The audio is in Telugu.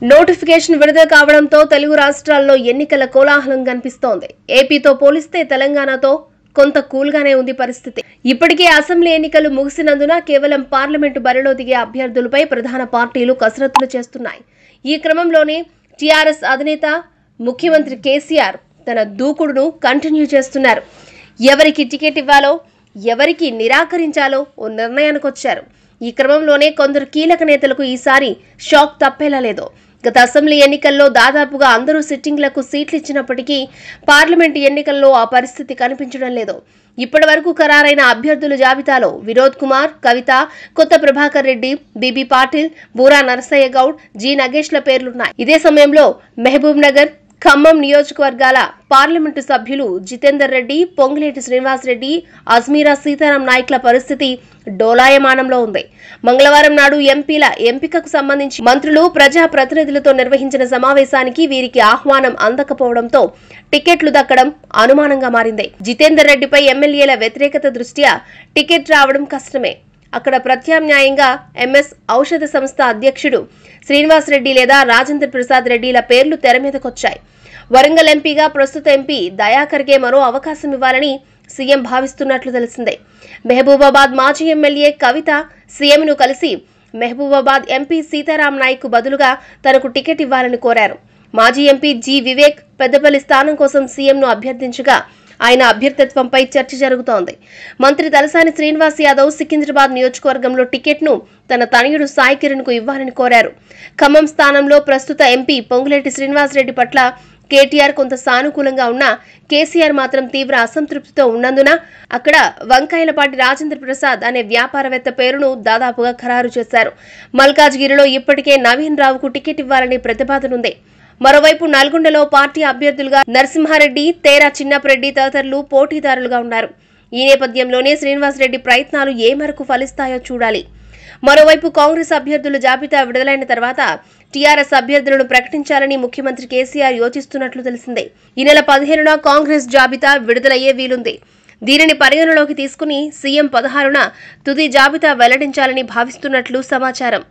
నోటిఫికేషన్ విడుదల కావడంతో తెలుగు రాష్ట్రాల్లో ఎన్నికల కోలాహలం కనిపిస్తోంది. ఏపీతో పోలిస్తే తెలంగాణతో కొంత కూల్గానే ఉంది పరిస్థితి. ఇప్పటికే అసెంబ్లీ ఎన్నికలు ముగిసినందున కేవలం పార్లమెంటు బరిలో దిగే అభ్యర్థులపై ప్రధాన పార్టీలు కసరత్తులు చేస్తున్నాయి. ఈ క్రమంలోనే టీఆర్ఎస్ అధినేత ముఖ్యమంత్రి కేసీఆర్ తన దూకుడును కంటిన్యూ చేస్తున్నారు. ఎవరికి టికెట్ ఇవ్వాలో, ఎవరికి నిరాకరించాలో ఓ నిర్ణయానికి వచ్చారు. ఈ క్రమంలోనే కొందరు కీలక నేతలకు ఈసారి షాక్ తప్పేలా లేదు. గత అసెంబ్లీ ఎన్నికల్లో దాదాపుగా అందరూ సిట్టింగ్లకు సీట్లు ఇచ్చినప్పటికీ పార్లమెంటు ఎన్నికల్లో ఆ పరిస్థితి కనిపించడం లేదు. ఇప్పటి వరకు ఖరారైన అభ్యర్థుల జాబితాలో వినోద్ కుమార్, కవిత, కొత్త ప్రభాకర్ రెడ్డి, బీబీ పాటిల్, బూరా నరసయ్య గౌడ్, జి నగేష్ల పేర్లున్నాయి. ఇదే సమయంలో మహబూబ్ నగర్, ఖమ్మం నియోజకవర్గాల పార్లమెంటు సభ్యులు జితేందర్ రెడ్డి, పొంగులేటి శ్రీనివాసరెడ్డి, అజ్మీరా సీతారాం నాయక్ల పరిస్థితి డోలాయమానంలో ఉంది. మంగళవారం నాడు ఎంపీల ఎంపికకు సంబంధించి మంత్రులు, ప్రజా ప్రతినిధులతో నిర్వహించిన సమావేశానికి వీరికి ఆహ్వానం అందకపోవడంతో టికెట్లు దక్కడం అనుమానంగా మారింది. జితేందర్ రెడ్డిపై ఎమ్మెల్యేల వ్యతిరేకత దృష్ట్యా టికెట్ రావడం కష్టమే. అక్కడ ప్రత్యామ్నాయంగా ఎంఎస్ ఔషధ సంస్థ అధ్యక్షుడు శ్రీనివాసరెడ్డి లేదా రాజేంద్ర ప్రసాద్ రెడ్డిల పేర్లు తెర మీదకొచ్చాయి. వరంగల్ ఎంపీగా ప్రస్తుత ఎంపీ దయాకర్కే మరో అవకాశం ఇవ్వాలని సీఎం భావిస్తున్నట్లు తెలిసిందే. మహబూబాబాద్ మాజీ ఎమ్మెల్యే కవిత సీఎంను కలిసి మహబూబాబాద్ ఎంపీ సీతారాం నాయక్ బదులుగా తనకు టికెట్ ఇవ్వాలని కోరారు. మాజీ ఎంపీ జి వివేక్ పెద్దపల్లి స్థానం కోసం సీఎంను అభ్యర్థించగా ఆయన అభ్యర్థిత్వంపై చర్చ జరుగుతోంది. మంత్రి తలసాని శ్రీనివాస్ యాదవ్ సికింద్రాబాద్ నియోజకవర్గంలో టికెట్ను తన తనయుడు సాయి కిరణ్ కు ఇవ్వాలని కోరారు. ఖమ్మం స్థానంలో ప్రస్తుత ఎంపీ పొంగులేటి శ్రీనివాసరెడ్డి పట్ల కేటీఆర్ కొంత సానుకూలంగా ఉన్నా కేసీఆర్ మాత్రం తీవ్ర అసంతృప్తితో ఉన్నందున అక్కడ వంకాయలపాటి రాజేంద్ర ప్రసాద్ అనే వ్యాపారవేత్త పేరును దాదాపుగా ఖరారు చేశారు. మల్కాజ్గిరిలో ఇప్పటికే నవీన్ రావుకు టికెట్ ఇవ్వాలని ప్రతిపాదనుంది. మరోవైపు నల్గొండలో పార్టీ అభ్యర్థులుగా నరసింహారెడ్డి, తేరా చిన్నపరెడ్డి తదితరులు పోటీదారులుగా ఉన్నారు. ఈ నేపథ్యంలోనే శ్రీనివాసరెడ్డి ప్రయత్నాలు ఏ మేరకు ఫలిస్తాయో చూడాలి. మరోవైపు కాంగ్రెస్ అభ్యర్థుల జాబితా విడుదలైన తర్వాత టీఆర్ఎస్ అభ్యర్థులను ప్రకటించాలని ముఖ్యమంత్రి కేసీఆర్ యోచిస్తున్నట్లు తెలిసిందే. ఈ నెల 15న కాంగ్రెస్ జాబితా విడుదలయ్యే వీలుంది. దీనిని పరిగణలోకి తీసుకుని సీఎం 16న తుది జాబితా వెల్లడించాలని భావిస్తున్నట్లు సమాచారం.